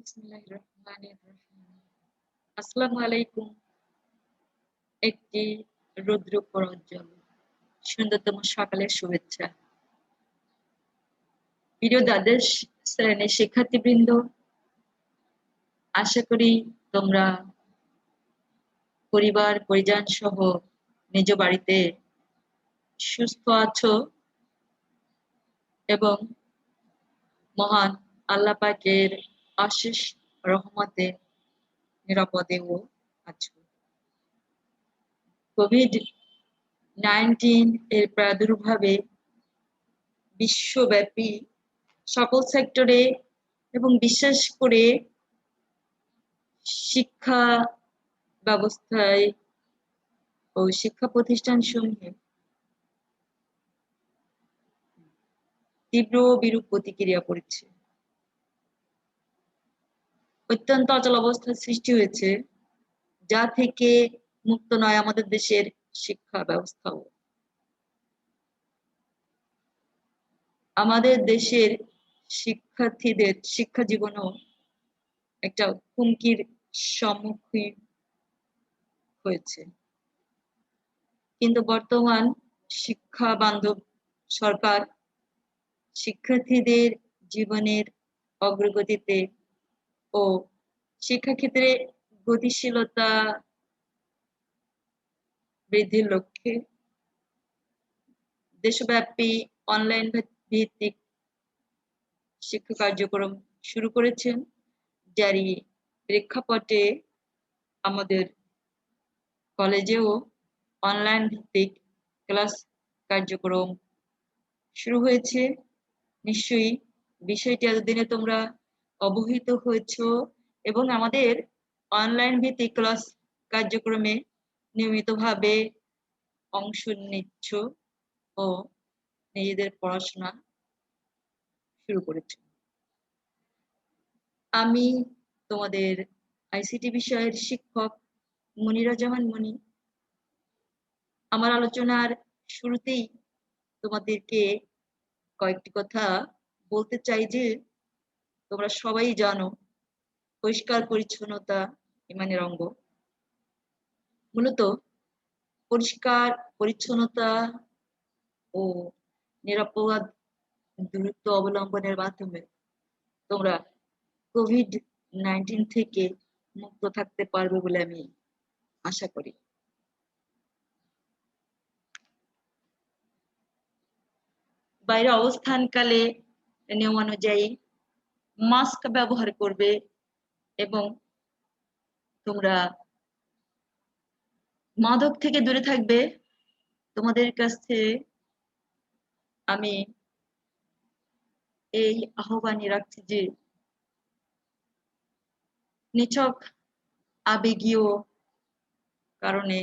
বিসমিল্লাহির রহমানির রহিম। আসসালামু আলাইকুম। একটি রৌদ্র প্রজ্জ্বল সুন্দরতম সকালের শুভেচ্ছা। প্রিয় দ্বাদশ শ্রেণীর শিক্ষার্থীবৃন্দ, আশা করি তোমরা পরিবার পরিজন সহ নিজ বাড়িতে সুস্থ আছো এবং মহান আল্লাহ পাকের অশেষ রহমতে নিরাপদেও আছো। কোভিড-19 এর প্রাদুর্ভাবে বিশ্বব্যাপী সকল সেক্টরে এবং বিশেষ করে শিক্ষা ব্যবস্থায় ও শিক্ষা প্রতিষ্ঠানসমূহে তীব্র বিরূপ প্রতিক্রিয়া পড়েছে। অত্যন্ত অচল অবস্থার সৃষ্টি হয়েছে, যা থেকে মুক্ত নয় আমাদের দেশের শিক্ষা ব্যবস্থাও। আমাদের দেশের শিক্ষার্থীদের শিক্ষা জীবনও একটা হুমকির সম্মুখীন হয়েছে। কিন্তু বর্তমান শিক্ষা বান্ধব সরকার শিক্ষার্থীদের জীবনের অগ্রগতিতে ও শিক্ষাক্ষেত্রে গতিশীলতা বৃদ্ধির লক্ষ্যে দেশব্যাপী অনলাইন ভিত্তিক শিক্ষা কার্যক্রম শুরু করেছেন, যারই প্রেক্ষাপটে আমাদের কলেজেও অনলাইন ভিত্তিক ক্লাস কার্যক্রম শুরু হয়েছে। নিশ্চয়ই বিষয়টি এতদিনে তোমরা অবহিত হয়েছ এবং আমাদের অনলাইন ভিত্তিক ক্লাস কার্যক্রমে নিয়মিতভাবে অংশ নিচ্ছ ও নিজেদের পড়াশোনা শুরু করেছ। আমি তোমাদের আইসিটি বিষয়ের শিক্ষক মনিরা জামান মনি। আমার আলোচনার শুরুতেই তোমাদেরকে কয়েকটি কথা বলতে চাই যে তোমরা সবাই জানো পরিষ্কার পরিচ্ছন্নতা ইমানের অঙ্গ। মূলত পরিষ্কার পরিচ্ছন্নতা ও নিরাপদ দূরত্ব অবলম্বনের মাধ্যমে তোমরা কোভিড-19 থেকে মুক্ত থাকতে পারবে বলে আমি আশা করি। বাইরে অবস্থানকালে নিয়ম অনুযায়ী মাস্ক ব্যবহার করবে এবং তোমরা মাদক থেকে দূরে থাকবে। তোমাদের কাছে আমি এই আহ্বানই রাখছি যে নিছক আবেগীয় কারণে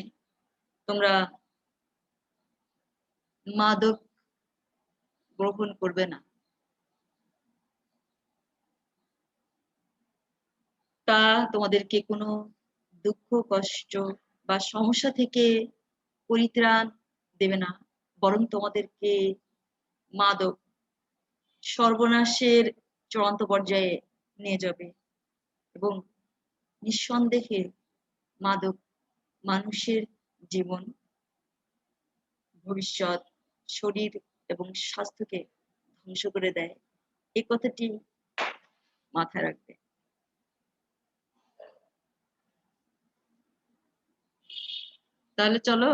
তোমরা মাদক গ্রহণ করবে না। তা তোমাদেরকে কোনো দুঃখ কষ্ট বা সমস্যা থেকে পরিত্রাণ দেবে না, বরং তোমাদেরকে মাদক সর্বনাশের চূড়ান্ত পর্যায়ে নিয়ে যাবে। এবং নিঃসন্দেহে মাদক মানুষের জীবন, ভবিষ্যৎ, শরীর এবং স্বাস্থ্যকে ধ্বংস করে দেয়। এই কথাটি মাথায় রাখবে। তাহলে চলো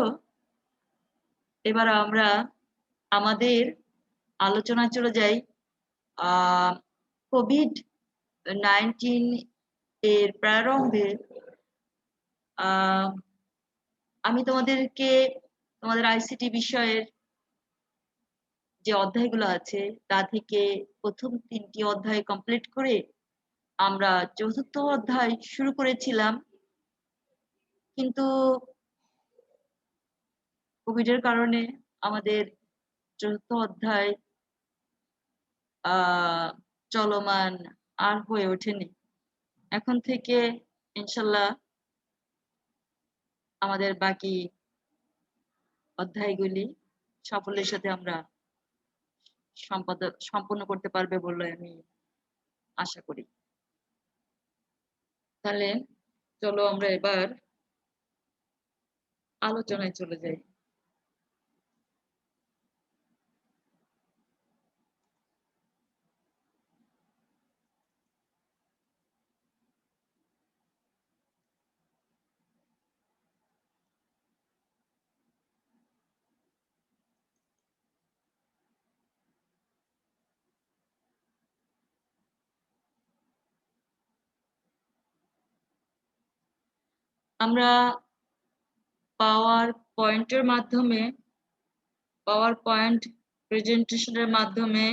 এবার আমরা আমাদের আলোচনায় চলে যাই। কোভিড-19 এর প্রারম্ভে আমি তোমাদেরকে তোমাদের আইসিটি বিষয়ের যে অধ্যায়গুলো আছে তা থেকে প্রথম 3টি অধ্যায় কমপ্লিট করে আমরা 4র্থ অধ্যায় শুরু করেছিলাম, কিন্তু কোভিডের কারণে আমাদের 4র্থ অধ্যায় চলমান আর হয়ে ওঠেনি। এখন থেকে ইনশাল্লাহ আমাদের বাকি অধ্যায়গুলি সাফল্যের সাথে আমরা সম্পন্ন করতে পারবে বলে আমি আশা করি। তাহলে চলো আমরা এবার আলোচনায় চলে যাই। আমরা পাওয়ার পয়েন্টের মাধ্যমে, পাওয়ার পয়েন্ট প্রেজেন্টেশনের মাধ্যমে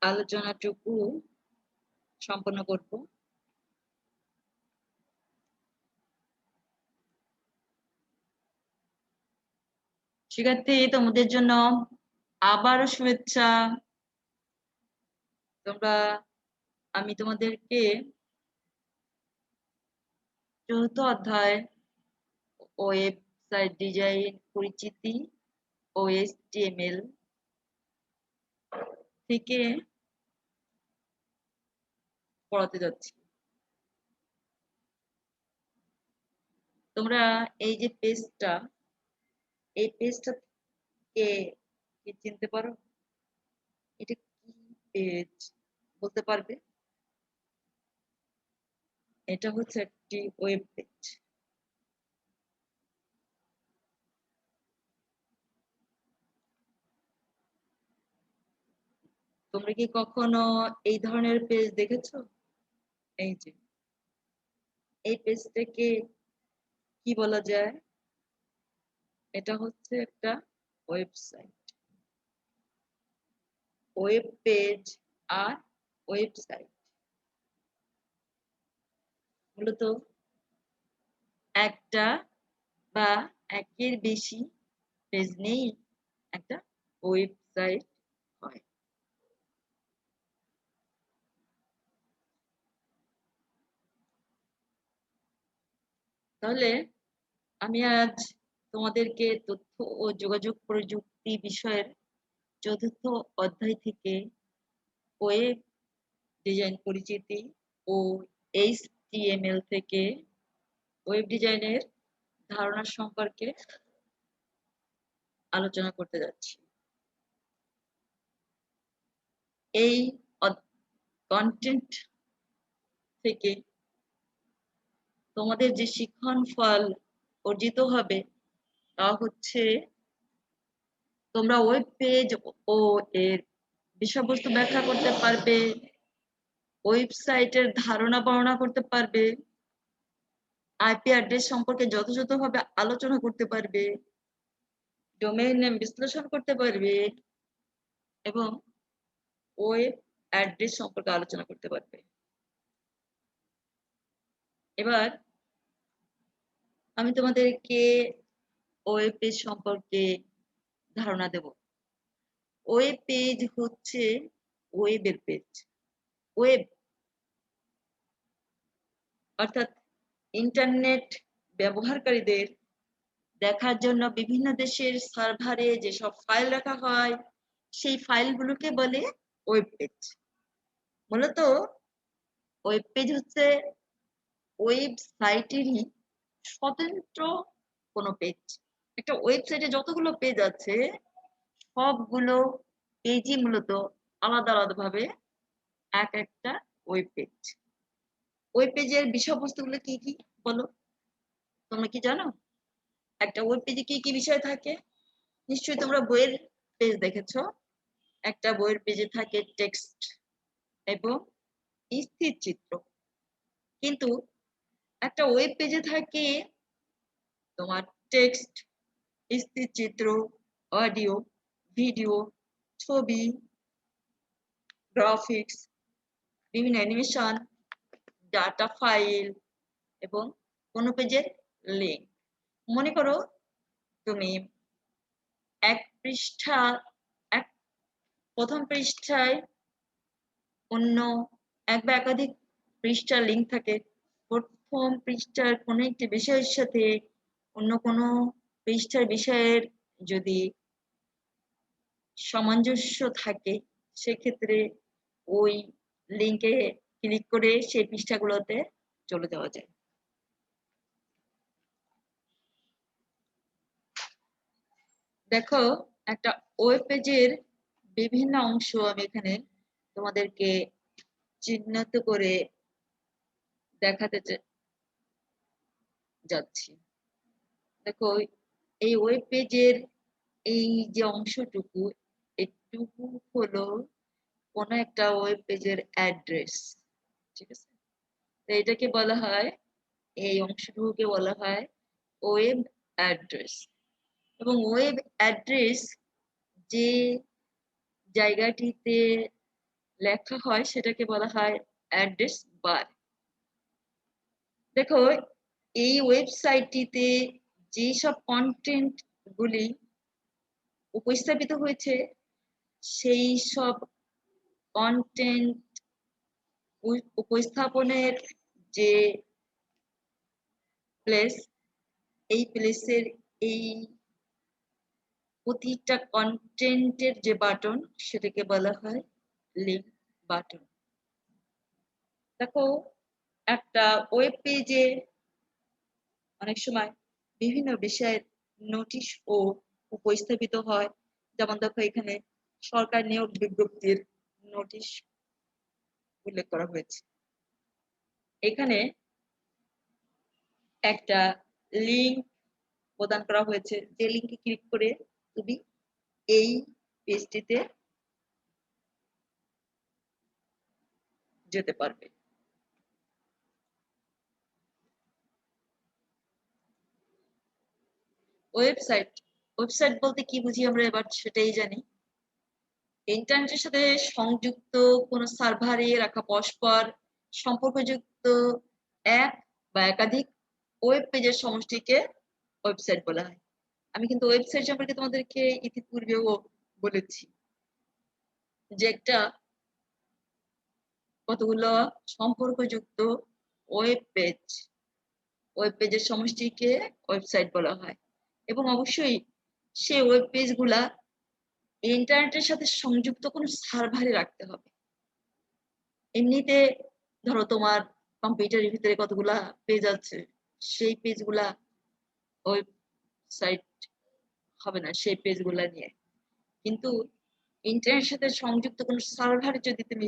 আলোচনাটুকু সম্পন্ন করব। শিক্ষার্থী, তোমাদের জন্য আবারও শুভেচ্ছা। আমি তোমাদেরকে চতুর্থ অধ্যায় ওয়েবসাইট ডিজাইন পরিচিতি ও HTML থেকে পড়াতে যাচ্ছি। তোমরা এই যে পেজটা, এই পেজটা কে চিনতে পারো? এটা কি পেজ বলতে পারবে? এটা হচ্ছে একটি ওয়েব পেজ। তোমরা কি কখনো এই ধরনের পেজ দেখেছো? এই যে এই পেজটাকে কি বলা যায়? এটা হচ্ছে একটা ওয়েবসাইট। ওয়েব পেজ আর ওয়েবসাইট মূলত একটা বা একের বেশি পেজ নিয়ে একটা ওয়েবসাইট হয়। তাহলে আমি আজ তোমাদেরকে তথ্য ও যোগাযোগ প্রযুক্তি বিষয়ের চতুর্থ অধ্যায় থেকে ওয়েব ডিজাইন পরিচিতি ও HTML থেকে ওয়েব ডিজাইনের ধারণা সম্পর্কে আলোচনা করতে যাচ্ছি। এই কন্টেন্ট থেকে তোমাদের যে শিক্ষণ ফল অর্জিত হবে তা হচ্ছে তোমরা ওয়েব পেজ ও এর বিষয়বস্তু ব্যাখ্যা করতে পারবে, ওয়েবসাইটের ধারণা বর্ণনা করতে পারবে, আইপি অ্যাড্রেস সম্পর্কে যথাযথভাবে আলোচনা করতে পারবে, ডোমেইন নেম বিশ্লেষণ করতে পারবে এবং ওয়েব অ্যাড্রেস সম্পর্কে আলোচনা করতে পারবে। এবার আমি তোমাদেরকে ওয়েব পেজ সম্পর্কে ধারণা দেব। ওয়েব পেজ হচ্ছে ওয়েবের পেজ। ওয়েব অর্থাৎ ইন্টারনেট ব্যবহারকারীদের দেখার জন্য বিভিন্ন দেশের সার্ভারে যেসব ফাইল রাখা হয় সেই ফাইলগুলোকে বলে ওয়েব পেজ। মূলত ওয়েব পেজ হচ্ছে ওয়েবসাইটেরই স্বতন্ত্র কোনো পেজ। একটা ওয়েবসাইটে যতগুলো পেজ আছে সবগুলো পেজই মূলত আলাদা আলাদা ভাবে এক একটা ওয়েব পেজ। ওয়েব পেজের বিষয়বস্তুগুলো কি কি বলো? তোমরা কি জানো একটা ওয়েব পেজে কি কি বিষয় থাকে? নিশ্চয়ই তোমরা বইয়ের পেজ দেখেছো। একটা বইয়ের পেজে থাকে টেক্সট এবং স্থির চিত্র, কিন্তু একটা ওয়েব পেজে থাকে তোমার টেক্সট, স্থির চিত্র, অডিও, ভিডিও, ছবি, গ্রাফিক্স, বিভিন্ন অ্যানিমেশন, ডাটা ফাইল এবং কোনো পেজের লিঙ্ক। মনে করো তুমি এক পৃষ্ঠা, এক প্রথম পৃষ্ঠায় অন্য এক বা একাধিক পৃষ্ঠার লিঙ্ক থাকে। প্রথম পৃষ্ঠার কোনো একটি বিষয়ের সাথে অন্য কোনো পৃষ্ঠার বিষয়ের যদি সামঞ্জস্য থাকে সেক্ষেত্রে ওই লিঙ্কে ক্লিক করে সেই পৃষ্ঠাগুলোতে চলে যাওয়া যায়। দেখো, একটা ওয়েব পেজের বিভিন্ন অংশ আমি এখানে তোমাদেরকে চিহ্নিত করে দেখাতে যাচ্ছি। দেখো, এই ওয়েব পেজের এই যে অংশটুকু, এটুকু হলো কোনো একটা ওয়েব পেজের অ্যাড্রেস। ঠিক আছে, তো এটাকে বলা হয়, এই অংশটুকুকে বলা হয় ওয়েব অ্যাড্রেস। এবং ওয়েব অ্যাড্রেস যে জায়গাটিতে লেখা হয় সেটাকে বলা হয় অ্যাড্রেস বার। দেখো, এই ওয়েবসাইটটিতে যেসব কন্টেন্ট গুলি উপস্থাপিত হয়েছে সেই সব কন্টেন্ট উপস্থাপনের যে প্লেস, এই প্লেসের এই প্রতিটা কন্টেন্টের যে বাটন সেটাকে বলা হয় লিংক বাটন। দেখো, একটা ওয়েব পেজে অনেক সময় বিভিন্ন বিষয়ের নোটিশ ও উপস্থাপিত হয়। যেমন দেখো, এখানে সরকার নিয়োগ বিজ্ঞপ্তির নোটিশ উল্লেখ করা হয়েছে। এখানে একটা লিংক প্রদান করা হয়েছে, যে লিংকে ক্লিক করে তুমি এই পেজটিতে যেতে পারবে। ওয়েবসাইট, ওয়েবসাইট বলতে কি বুঝি আমরা এবার সেটাই জানি। ইন্টারনেটের সাথে সংযুক্ত কোনো সার্ভারে রাখা পরস্পর সম্পর্কযুক্ত এক বা একাধিক ওয়েব পেজের সমষ্টিকে ওয়েবসাইট বলা হয়। আমি কিন্তু ওয়েবসাইট সম্পর্কে তোমাদেরকে ইতিপূর্বেও বলেছি যে একটা কতগুলো সম্পর্কযুক্ত ওয়েব পেজের সমষ্টিকে ওয়েবসাইট বলা হয়। এবং অবশ্যই সেই ওয়েব পেজগুলা ইন্টারনেটের সাথে সংযুক্ত কোনো সার্ভারে রাখতে হবে। এমনিতে ধরো তোমার কম্পিউটারের ভিতরে কতগুলা পেজ আছে, সেই পেজগুলা ওয়েবসাইট হবে না সেই পেজগুলা নিয়ে। কিন্তু ইন্টারনেটের সাথে সংযুক্ত কোনো সার্ভারে যদি তুমি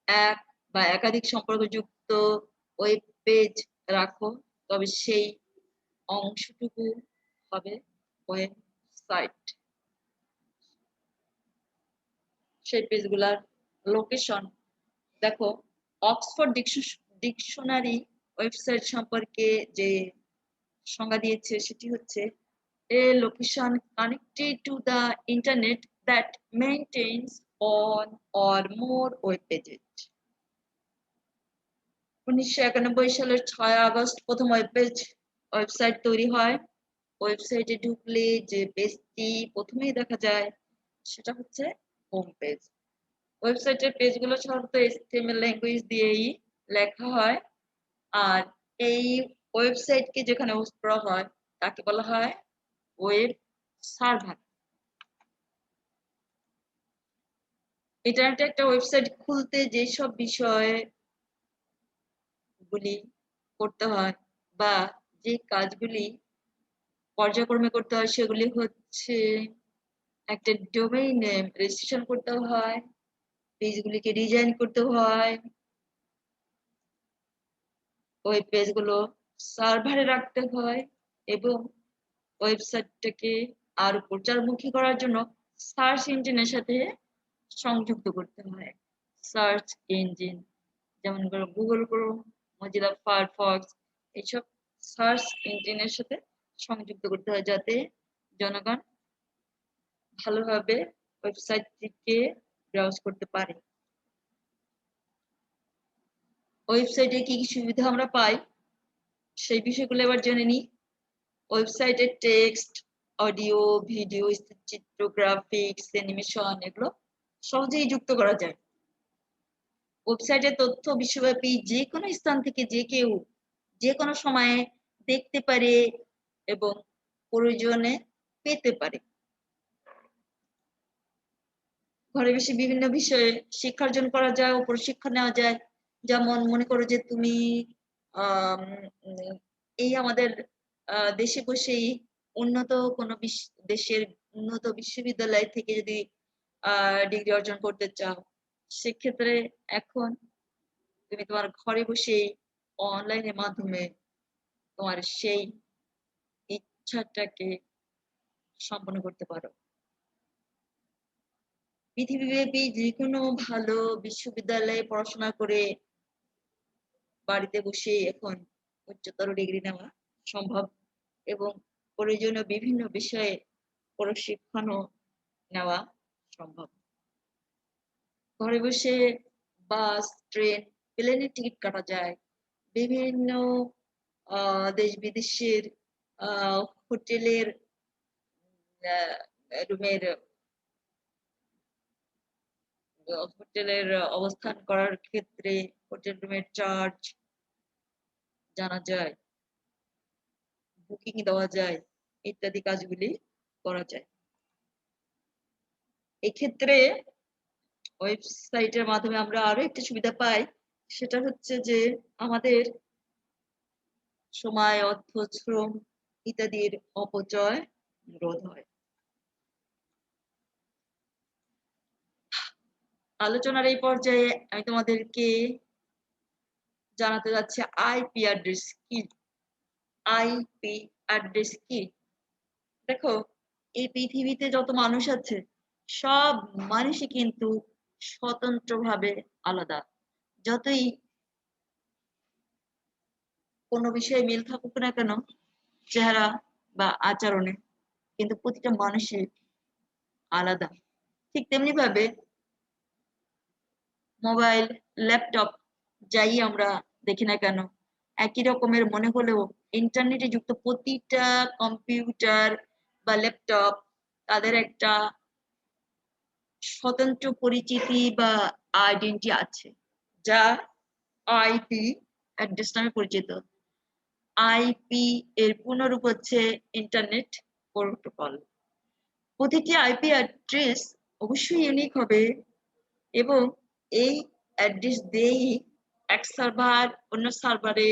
এক বা একাধিক সম্পর্কযুক্ত ওয়েব পেজ রাখো, তবে সেই অংশটুকু হবে ওয়েবসাইট। সেই পেজগুলার লোকেশন দেখো, অক্সফোর্ড ডিকশনারি ওয়েবসাইট সম্পর্কে যে সংজ্ঞা দিয়েছে সেটি হচ্ছে a location connected to the internet that maintains one or more web pages। 1991 সালের 6 আগস্ট প্রথম ওয়েবসাইট তৈরি হয়। ওয়েবসাইটে ঢুকলে যে পেজটি প্রথমেই দেখা যায় সেটা হচ্ছে হোম পেজ। ওয়েবসাইটের পেজগুলো সাধারণত HTML ল্যাঙ্গুয়েজ দিয়েই লেখা হয়, আর এই ওয়েবসাইটকে যেখানে হোস্ট করা হয় তাকে বলা হয় ওয়েব সার্ভার। ইন্টারনেটে একটা ওয়েবসাইট খুলতে যেসব বিষয়গুলি করতে হয় বা যে কাজগুলি পর্যায়ক্রমে করতে হয় সেগুলি হচ্ছে, একটা ডোমেইন নেম রেজিস্ট্রেশন করতে হয়, পেজগুলিকে ডিজাইন করতে হয়, ওই পেজগুলো সার্ভারে রাখতে হয়, এবং ওয়েবসাইটটাকে আরো প্রচারমুখী করার জন্য সার্চ ইঞ্জিনের সাথে সংযুক্ত করতে হয়। সার্চ ইঞ্জিন যেমন গুগল ক্রোম, মজিলা ফায়ারফক্স, এইসব সার্চ ইঞ্জিনের সাথে সংযুক্ত করতে হয় যাতে জনগণ ভালোভাবে ওয়েবসাইটটিকে ব্রাউজ করতে পারে। ওয়েবসাইটে কি কি সুবিধা আমরা পাই সেই বিষয়গুলো এবার জেনে নিই। ওয়েবসাইটে টেক্সট, অডিও, ভিডিও, চিত্র, গ্রাফিক্স, অ্যানিমেশন এগুলো সহজেই যুক্ত করা যায়। ওয়েবসাইটের তথ্য বিশ্বব্যাপী যে কোনো স্থান থেকে যে কেউ যে কোনো সময়ে দেখতে পারে এবং প্রয়োজনে পেতে পারে। ঘরে বসে বিভিন্ন বিষয়ে শিক্ষা অর্জন করা যায় ও প্রশিক্ষণ নেওয়া যায়। যেমন মনে করো যে তুমি আম, উম, এই আমাদের দেশে বসেই উন্নত কোনো দেশের উন্নত বিশ্ববিদ্যালয় থেকে যদি ডিগ্রি অর্জন করতে চাও, সেক্ষেত্রে এখন তুমি তোমার ঘরে বসেই অনলাইনের মাধ্যমে তোমার সেই ইচ্ছাটাকে সম্পন্ন করতে পারো। পৃথিবীব্যাপী যে কোনো ভালো বিশ্ববিদ্যালয়ে পড়াশোনা করে বাড়িতে বসে এখন উচ্চতর ডিগ্রি নেওয়া সম্ভব এবং প্রয়োজনীয় বিভিন্ন বিষয়ে প্রশিক্ষণও নেওয়া সম্ভব। ঘরে বসে বাস, ট্রেন, প্লেনের টিকিট কাটা যায়। বিভিন্ন দেশ বিদেশের হোটেলের রুমের হোটেলের অবস্থান করার ক্ষেত্রে হোটেল রুমের চার্জ জানা যায়, বুকিং দেওয়া যায়, ইত্যাদি কাজগুলি করা যায়। এক্ষেত্রে ওয়েবসাইটের মাধ্যমে আমরা আরো একটি সুবিধা পাই, সেটা হচ্ছে যে আমাদের সময়, অর্থ, শ্রম ইত্যাদির অপচয় রোধ হয়। আলোচনার এই পর্যায়ে আমি তোমাদেরকে জানাতে যাচ্ছি আইপি অ্যাড্রেস কি। আইপি অ্যাড্রেস কি? দেখো, এই পৃথিবীতে যত মানুষ আছে সব মানুষই কিন্তু স্বতন্ত্রভাবে আলাদা। যতই কোনো বিষয়ে মিল থাকুক না কেন চেহারা বা আচরণে, কিন্তু প্রতিটা মানুষই আলাদা। ঠিক তেমনি ভাবে মোবাইল, ল্যাপটপ যাই আমরা দেখি না কেন একই রকমের মনে হলেও ইন্টারনেটে যুক্ত প্রতিটা কম্পিউটার বা ল্যাপটপ তাদের একটা স্বতন্ত্র পরিচিতি বা আইডেন্টি আছে, যা আইপি অ্যাড্রেস নামে পরিচিত। আইপি এর পূর্ণরূপ হচ্ছে ইন্টারনেট প্রোটোকল। প্রতিটি আইপি অ্যাড্রেস অবশ্যই ইউনিক হবে এবং এই অ্যাড্রেস দিয়েই এক সার্ভার অন্য সার্ভারে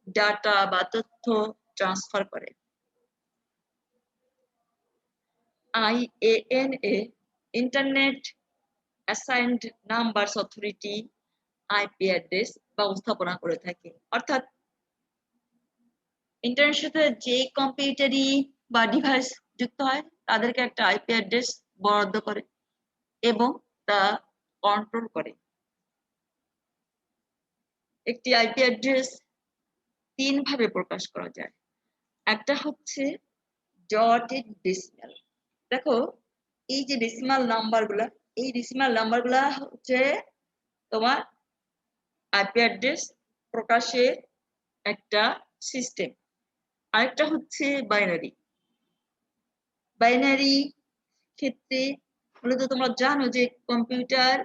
ডাটা বা তথ্য ট্রান্সফার করে। IANA internet assigned numbers authority IP address ব্যবস্থাপনা করে থাকে। অর্থাৎ ইন্টারনেটের সাথে যে কম্পিউটারই বা ডিভাইস যুক্ত হয় তাদেরকে একটা আইপি অ্যাড্রেস বরাদ্দ করে এবং তা কন্ট্রোল করে। একটি আইপি অ্যাড্রেস তিন ভাবে প্রকাশ করা যায়। একটা হচ্ছে ডটেড ডেসিমাল। দেখো, এই যে ডেসিমাল নাম্বারগুলা, এই ডেসিমাল নাম্বারগুলা হচ্ছে তোমার আইপি অ্যাড্রেস প্রকাশের একটা সিস্টেম। আরেকটা হচ্ছে বাইনারি। বাইনারি ক্ষেত্রে মূলত তোমরা জানো যে কম্পিউটার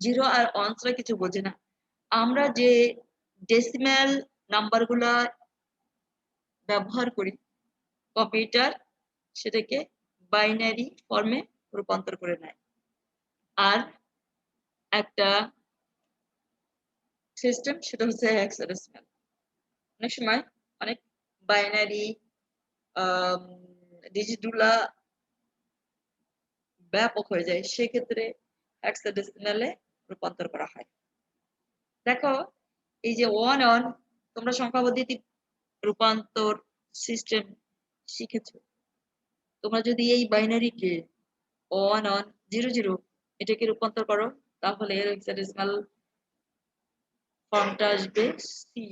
জিরো আর ওয়ান ছাড়া কিছু বোঝে না। আমরা যে ডেসিমাল নাম্বারগুলা ব্যবহার করি, কম্পিউটার সেটাকে বাইনারি ফর্মে রূপান্তর করে নেয়। আর একটা সিস্টেম সেটা হচ্ছে হেক্সাডেসিমাল। অনেক সময় অনেক বাইনারি ডিজিটগুলা ব্যাপক হয়ে যায়, সেক্ষেত্রে হেক্সাডেসিমালে রূপান্তর করা হয়। দেখো, এই যে ওয়ান অন তোমরা সংখ্যা পদ্ধতি রূপান্তর সিস্টেম শিখেছো। তোমরা যদি এই বাইনারিকে ওয়ান অন জিরো জিরো এটাকে রূপান্তর করো, তাহলে এর হেক্সাডেসিমাল ফর্মটা আসবে C.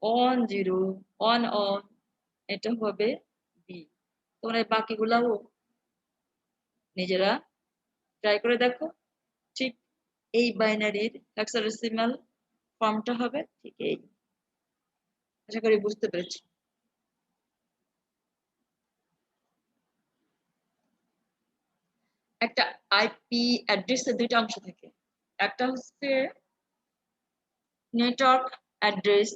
One zero one on এটা হবে বি। তোমরা বাকিগুলাও নিজেরা ট্রাই করে দেখো। ঠিক এই বাইনারির হেক্সাডেসিমাল ফর্মটা হবে ঠিক এই। আশা করি বুঝতে পেরেছি। একটা আইপি অ্যাড্রেসের দুইটা অংশ থাকে। একটা হচ্ছে নেটওয়ার্ক অ্যাড্রেস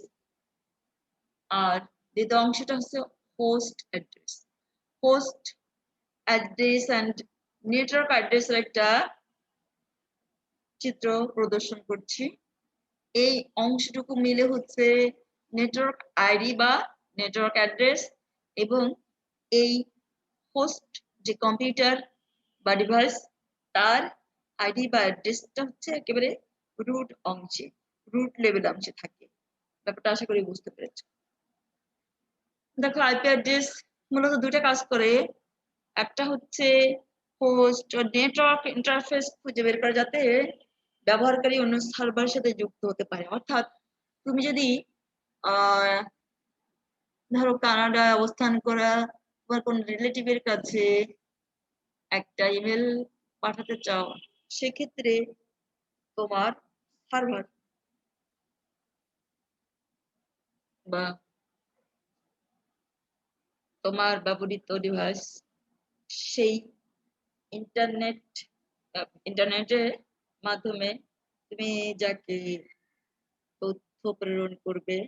আর দ্বিতীয় অংশটা হচ্ছে host address. Host address and network অ্যাড্রেসের একটা চিত্র প্রদর্শন করছি। এই অংশটুকু মিলে হচ্ছে নেটওয়ার্ক আইডি বা নেটওয়ার্ক অ্যাড্রেস, এবং এই হোস্ট যে কম্পিউটার বা ডিভাইস তার আইডি বা অ্যাড্রেসটা হচ্ছে একেবারে রুট অংশে, রুট লেভেল অংশে থাকে। ব্যাপারটা আশা করি বুঝতে পেরেছো। দেখো আইপি অ্যাড্রেস মূলত দুটা কাজ করে। একটা হচ্ছে হোস্ট ও নেটওয়ার্ক ইন্টারফেস খুঁজে বের করা, যাতে ব্যবহারকারী অন্য সার্ভারের সাথে যুক্ত হতে পারে। অর্থাৎ তুমি যদি ধরো কানাডায় অবস্থান করা তোমার কোন রিলেটিভের কাছে একটা ইমেল পাঠাতে চাও, সেক্ষেত্রে তোমার সার্ভার বা তোমার ব্যবহৃত ডিভাইস সেই ইন্টারনেটের মাধ্যমে তুমি যাকে তথ্য প্রেরণ করবে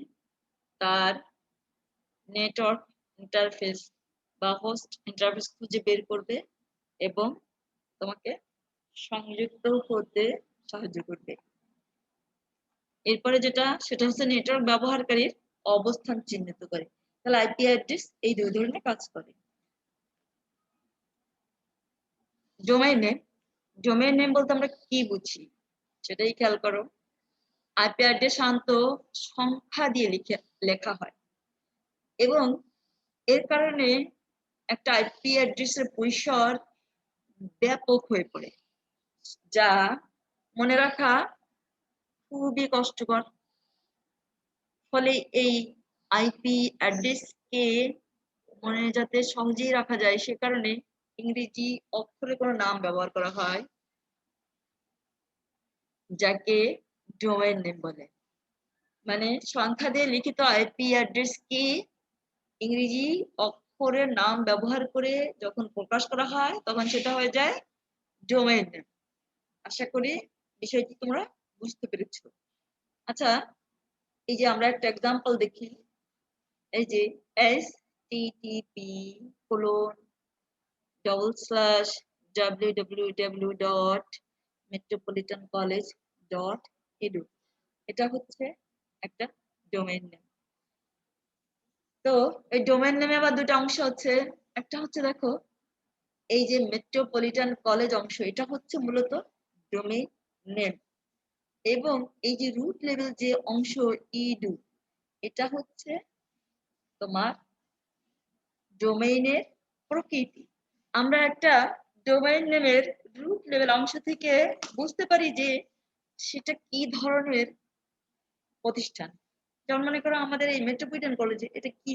তার নেটওয়ার্ক ইন্টারফেস বা হোস্ট ইন্টারফেস খুঁজে বের করবে এবং তোমাকে সংযুক্ত হতে সাহায্য করবে। এরপরে সেটা হচ্ছে নেটওয়ার্ক ব্যবহারকারীর অবস্থান চিহ্নিত করে। তাহলে আইপি অ্যাড্রেস এই দুই ধরনের কাজ করে। ডোমেইন নেম, ডোমেইন নেম বলতে আমরা কি বুঝি সেটাই খেয়াল করো। আইপি অ্যাড্রেস সাধারণত সংখ্যা দিয়ে লেখা হয়, এবং এর কারণে একটা আইপি অ্যাড্রেসের পরিসর ব্যাপক হয়ে পড়ে, যা মনে রাখা খুবই কষ্টকর। ফলে এই আইপি অ্যাড্রেসকে মনে যাতে সহজেই রাখা যায় সে কারণে ইংরেজি অক্ষরে কোনো নাম ব্যবহার করা হয়, যাকে ডোমেইন নেম বলে। মানে সংখ্যা দিয়ে লিখিত আইপি অ্যাড্রেসকে ইংরেজি অক্ষরের নাম ব্যবহার করে যখন প্রকাশ করা হয় তখন সেটা হয়ে যায় ডোমেইন নেম। আশা করি বিষয়টি তোমরা বুঝতে পেরেছো। আচ্ছা, এই যে আমরা একটা এক্সাম্পল দেখি, এই যে http://www.metropolitancollege.edu, এটা হচ্ছে একটা ডোমেইন নেম। তো এই ডোমেইন নেমে আবার দুটো অংশ হচ্ছে। একটা হচ্ছে দেখো এই যে মেট্রোপলিটন কলেজ অংশ, এটা হচ্ছে মূলত ডোমেইন নেম, এবং এই যে রুট লেভেল যে অংশ ইডু, এটা হচ্ছে তোমার ডোমেইনের প্রকৃতি। আমরা একটা ডোমেইন নেমের রুট লেভেল অংশ থেকে বুঝতে পারি যে সেটা কি ধরনের প্রতিষ্ঠান। যেমন মনে করো আমাদের এই মেট্রোপলিটন কলেজে এটা কি,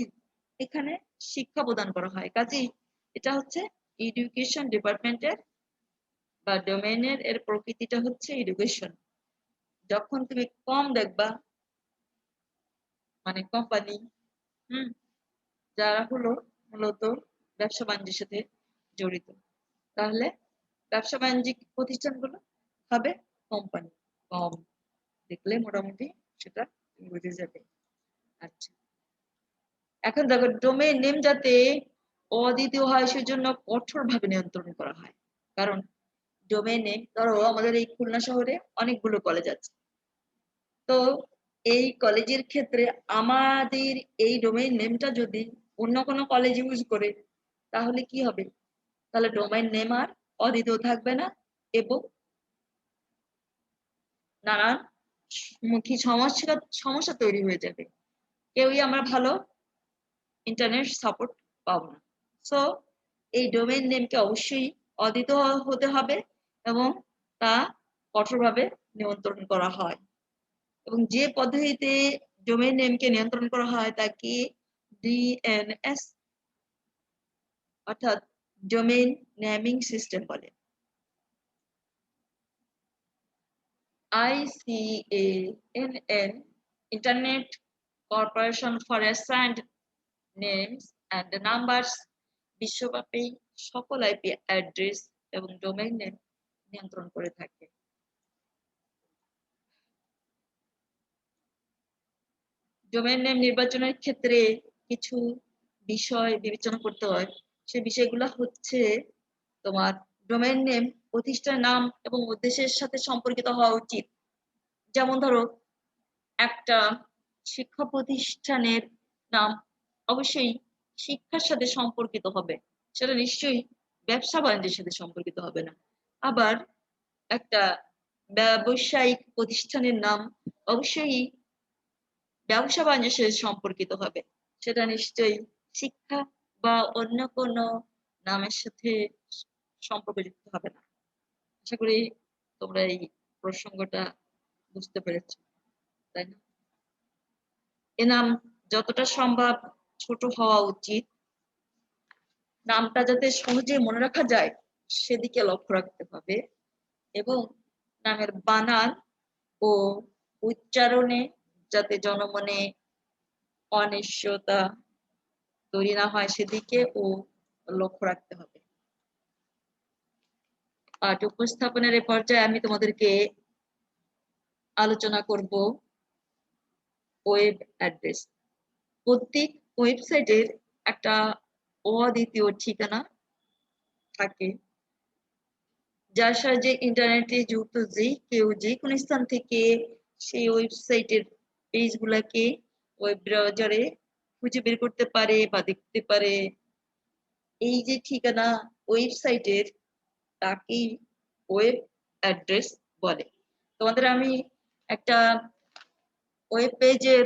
এখানে শিক্ষা প্রদান করা হয়, কাজেই এটা হচ্ছে এডুকেশন ডিপার্টমেন্টের বা ডোমেইনের এর প্রকৃতিটা হচ্ছে এডুকেশন। যখন তুমি কম দেখবা মানে কোম্পানি যারা হলো মূলত ব্যবসা বাণিজ্যের সাথে জড়িত, তাহলে ব্যবসা বাণিজ্যিক প্রতিষ্ঠানগুলো হবে কোম্পানি। কম দেখলে মোটামুটি সেটা বুঝে যাবে। আচ্ছা, এখন দেখো ডোমেইন নেম যাতে অদ্বিতীয় হয় সেজন্য কঠোরভাবে নিয়ন্ত্রণ করা হয়। কারণ ডোমেইন নেম, ধরো আমাদের এই খুলনা শহরে অনেকগুলো কলেজ আছে, তো এই কলেজের ক্ষেত্রে আমাদের এই ডোমেইন নেমটা যদি অন্য কোনো কলেজ ইউজ করে তাহলে কি হবে, তাহলে ডোমেইন নেম আর অদ্বিতীয় থাকবে না, এবং নানান মুখী সমস্যা তৈরি হয়ে যাবে। কেউই আমরা ভালো ইন্টারনেট সাপোর্ট পাবো না। সো এই ডোমেইন নেমকে অবশ্যই অদ্বিতীয় হতে হবে এবং তা কঠোরভাবে নিয়ন্ত্রণ করা হয়, এবং যে পদ্ধতিতে ডোমেইন নেমকে নিয়ন্ত্রণ করা হয় তাকে ডিএনএস অর্থাৎ ডোমেইন নেমিং সিস্টেম বলে। ICANN, internet corporation for assigned names and numbers, বিশ্বব্যাপী সকল আইপি অ্যাড্রেস এবং ডোমেইন নেম নিয়ন্ত্রণ করে থাকে। ডোমেইন নেম নির্বাচনের ক্ষেত্রে কিছু বিষয় বিবেচনা করতে হয়। সেই বিষয়গুলো হচ্ছে তোমার ডোমেইন নেম প্রতিষ্ঠানের নাম এবং উদ্দেশ্যের সাথে সম্পর্কিত হওয়া উচিত। যেমন ধরো একটা শিক্ষা প্রতিষ্ঠানের নাম অবশ্যই শিক্ষার সাথে সম্পর্কিত হবে, সেটা নিশ্চয়ই ব্যবসা বাণিজ্যের সাথে সম্পর্কিত হবে না। আবার একটা ব্যবসায়িক প্রতিষ্ঠানের নাম অবশ্যই ব্যবসা বাণিজ্যের সাথে সম্পর্কিত হবে, সেটা নিশ্চয়ই শিক্ষা বা অন্য কোনো নামের সাথে সম্পর্কযুক্ত হবে না। আশা করি তোমরা এই প্রসঙ্গটা বুঝতে পেরেছ, তাই না? এ নাম যতটা সম্ভব ছোট হওয়া উচিত, নামটা যাতে সহজে মনে রাখা যায় সেদিকে লক্ষ্য রাখতে হবে, এবং নামের বানান ও উচ্চারণে যাতে জনমনে অনিশ্চয়তা তৈরি না হয় সেদিকে ও লক্ষ্য রাখতে হবে। পাঠ উপস্থাপনের এ পর্যায়ে আমি তোমাদেরকে আলোচনা করব ওয়েব অ্যাড্রেস। প্রত্যেক ওয়েবসাইটের একটা অদ্বিতীয় ঠিকানা থাকে, যার সাহায্যে ইন্টারনেটে যুক্ত যে কেউ যে কোনো স্থান থেকে সেই ওয়েবসাইটের পেজগুলোকে ওয়েব ব্রাউজারে খুঁজে বের করতে পারে বা দেখতে পারে। এই যে ঠিকানা ওয়েবসাইটের, তাকেই ওয়েব অ্যাড্রেস বলে। তোমাদের আমি একটা ওয়েব পেজের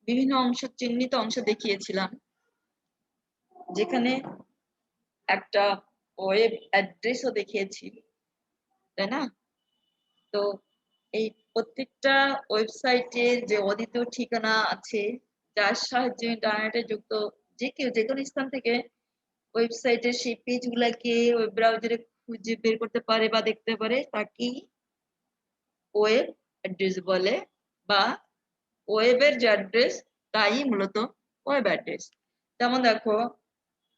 বিভিন্ন অংশ, চিহ্নিত অংশ দেখিয়েছিলাম, যেখানে একটা ওয়েব অ্যাড্রেসও দেখিয়েছি, তাই না? তো এই প্রত্যেকটা ওয়েবসাইটের যে অদ্বিতীয় ঠিকানা আছে, যার সাহায্যে ইন্টারনেটে যুক্ত যে কেউ যে কোনো স্থান থেকে ওয়েবসাইটের সেই পেজগুলোকে ওয়েব ব্রাউজারে খুঁজে বের করতে পারে বা দেখতে পারে, তাকেই ওয়েব অ্যাড্রেস বলে, বা ওয়েবের যে অ্যাড্রেস তাই মূলত ওয়েব অ্যাড্রেস। যেমন দেখো,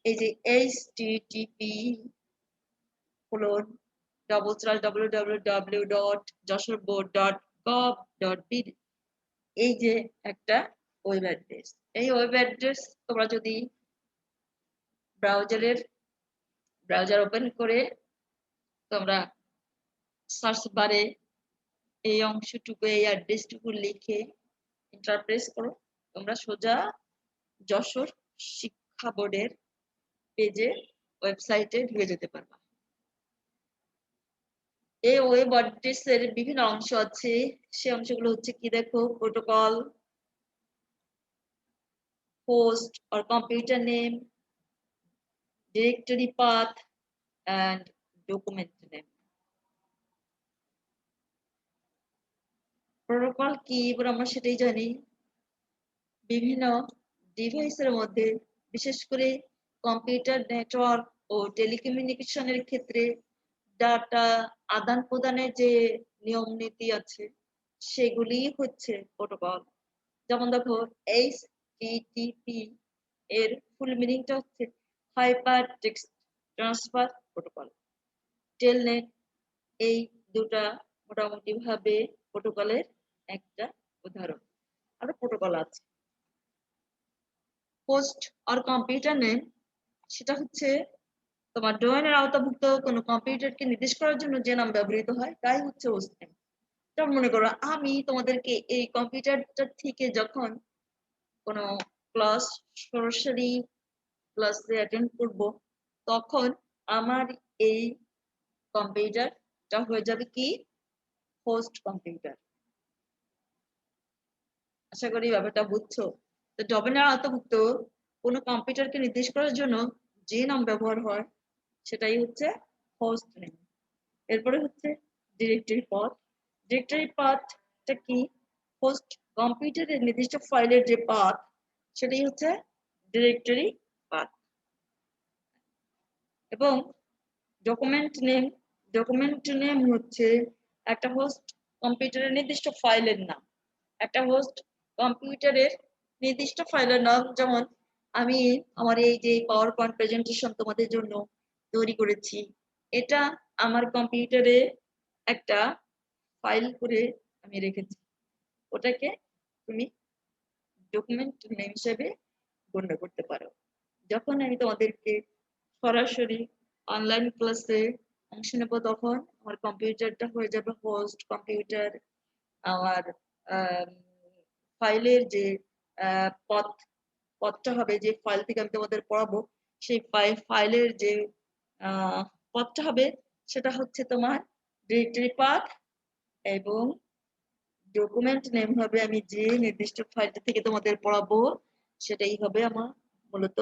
এই যে http://www.josurboard.gov.bd, এই যে একটা ওয়েব অ্যাড্রেস। এই ওয়েব অ্যাড্রেস তোমরা যদি ব্রাউজার ওপেন করে তোমরা সার্চ বারে এই অংশটুকু, এই অ্যাড্রেসটুকু লিখে এন্টার প্রেস করো, তোমরা সোজা যশোর শিক্ষা বোর্ডের পেজে, ওয়েবসাইটে ঢুকে যেতে পারবা। এই ওয়েব অ্যাড্রেসের বিভিন্ন অংশ আছে, সেই অংশগুলো হচ্ছে কি দেখো: protocol, host or computer name, directory path and document name. Protocol কি এবার আমরা সেটাই জানি। বিভিন্ন ডিভাইসের মধ্যে, বিশেষ করে কম্পিউটার নেটওয়ার্ক ও টেলিকমিউনিকেশনের ক্ষেত্রে ডাটা আদান প্রদানের যে নিয়ম নীতি আছে, সেগুলি হচ্ছে প্রোটোকল। যেমন দেখো, HTTP এর ফুল মিনিংটা হচ্ছে hyper text transfer protocol. Telnet, এই দুটা মোটামুটি ভাবে প্রোটোকলের একটা উদাহরণ। আরো প্রোটোকল আছে। হোস্ট আর কম্পিউটার নেম, সেটা হচ্ছে তোমার ডোমেনের আওতাভুক্ত কোনো কম্পিউটারকে নির্দেশ করার জন্য যে নাম ব্যবহৃত হয় তাই হচ্ছে হোস্ট নেম। যেমন মনে করো, আমি তোমাদেরকে এই কম্পিউটারটা থেকে যখন কোনো ক্লাস, সরাসরি ক্লাসে অ্যাটেন্ড করব, তখন আমার এই কম্পিউটারটা হয়ে যাবে কি হোস্ট কম্পিউটার। আশা করি ব্যাপারটা বুঝছো। তো ডোমেনের আওতাভুক্ত কোনো কম্পিউটারকে নির্দেশ করার জন্য যে নাম ব্যবহার হয় সেটাই হচ্ছে হোস্ট নেম। এরপরে হচ্ছে ডিরেক্টরি পাথ। ডিরেক্টরি পাথটা কি? হোস্ট কম্পিউটারের নির্দিষ্ট ফাইলের যে পাথ, সেটাই হচ্ছে ডিরেক্টরি পাথ। এবং ডকুমেন্ট নেম, ডকুমেন্ট নেম হচ্ছে একটা হোস্ট কম্পিউটারের নির্দিষ্ট ফাইলের নাম। একটা হোস্ট কম্পিউটারের নির্দিষ্ট ফাইলের নাম, যেমন আমি আমার এই যে পাওয়ার পয়েন্ট প্রেজেন্টেশন তোমাদের জন্য তৈরি করেছি, এটা আমার কম্পিউটারে একটা ফাইল করে আমি রেখেছি, ওটাকে তুমি ডকুমেন্ট নেম হিসেবে গণ্য করতে পারো। যখন আমি তোমাদেরকে সরাসরি অনলাইন ক্লাসে অংশ নেব, তখন আমার কম্পিউটারটা হয়ে যাবে হোস্ট কম্পিউটার। আমার ফাইলের যে পথটা হবে, যে ফাইল থেকে আমি তোমাদের পড়াবো, সেই ফাইলের যে পথটা হবে সেটা হচ্ছে তোমার ডিরেক্টরি পাথ, এবং ডকুমেন্ট নেম হবে আমি যে নির্দিষ্ট ফাইলটা থেকে তোমাদের পড়াবো সেটাই হবে আমার মূলত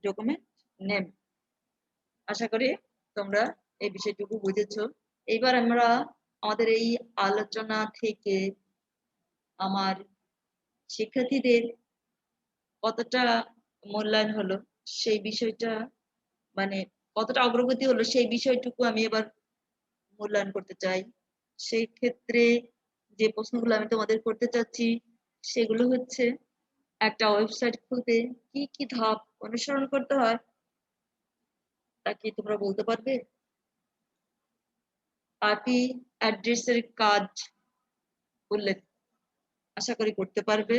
ডকুমেন্ট নেম। আশা করি তোমরা এই বিষয়টুকু বুঝেছো। এইবার আমরা আমাদের এই আলোচনা থেকে আমার শিক্ষার্থীদের কতটা মূল্যায়ন হলো সেই বিষয়টা, মানে কতটা অগ্রগতি হলো সেই বিষয়টুকু আমি এবার মূল্যায়ন করতে চাই। সেই ক্ষেত্রে যে প্রশ্নগুলো আমি তোমাদের করতে চাচ্ছি সেগুলো হচ্ছে, একটা ওয়েবসাইট খুলতে কি কি ধাপ অনুসরণ করতে হয় তা কি তোমরা বলতে পারবে? আইপি অ্যাড্রেসের কাজ উল্লেখ আশা করি করতে পারবে।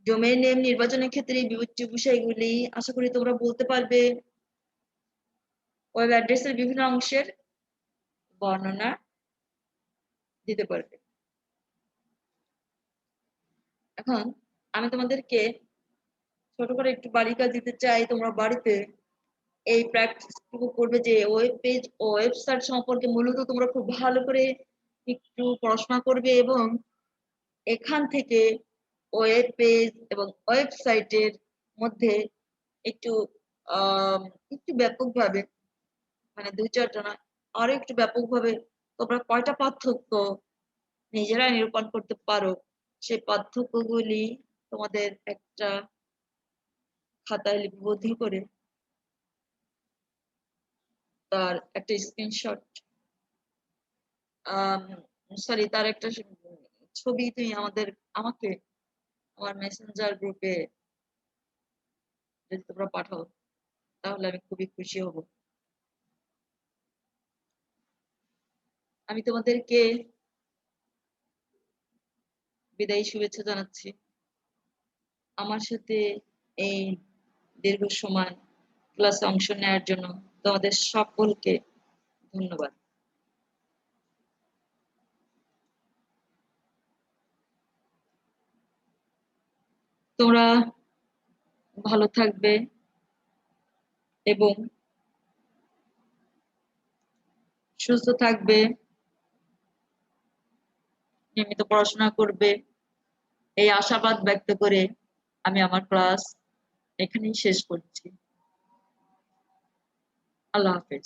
ডোমেইন নেম নির্বাচনের ক্ষেত্রে বিবেচ্য বিষয়গুলি আশা করি তোমরা বলতে পারবে। ওয়েব অ্যাড্রেসের বিভিন্ন অংশের বর্ণনা দিতে পারবে। এখন আমি তোমাদেরকে ছোট করে একটু বাড়ি কাজ দিতে চাই। তোমরা বাড়িতে এই প্র্যাকটিসটুকু করবে যে ওয়েব পেজ ও ওয়েবসাইট সম্পর্কে মূলত তোমরা খুব ভালো করে একটু পড়াশোনা করবে, এবং এখান থেকে ওয়েব পেজ এবং ওয়েবসাইটের মধ্যে একটু একটু ব্যাপকভাবে, মানে দুই চারটা না, আরো একটু ব্যাপকভাবে তোমরা কয়টা পার্থক্য নিজেরা নিরূপণ করতে পারো সেই পার্থক্যগুলি তোমাদের একটা খাতায় লিপিবদ্ধ করে তার একটা স্ক্রিনশট, সরি তার একটা ছবি তুমি আমাকে আমার মেসেঞ্জার গ্রুপে যদি তোমরা পাঠাও তাহলে আমি খুবই খুশি হব। আমি তোমাদেরকে বিদায়ী শুভেচ্ছা জানাচ্ছি। আমার সাথে এই দীর্ঘ সময় ক্লাসে অংশ নেওয়ার জন্য তোমাদের সকলকে ধন্যবাদ। তোমরা ভালো থাকবে এবং সুস্থ থাকবে, নিয়মিত পড়াশোনা করবে, এই আশাবাদ ব্যক্ত করে আমি আমার ক্লাস এখানেই শেষ করছি। আল্লাহ হাফেজ।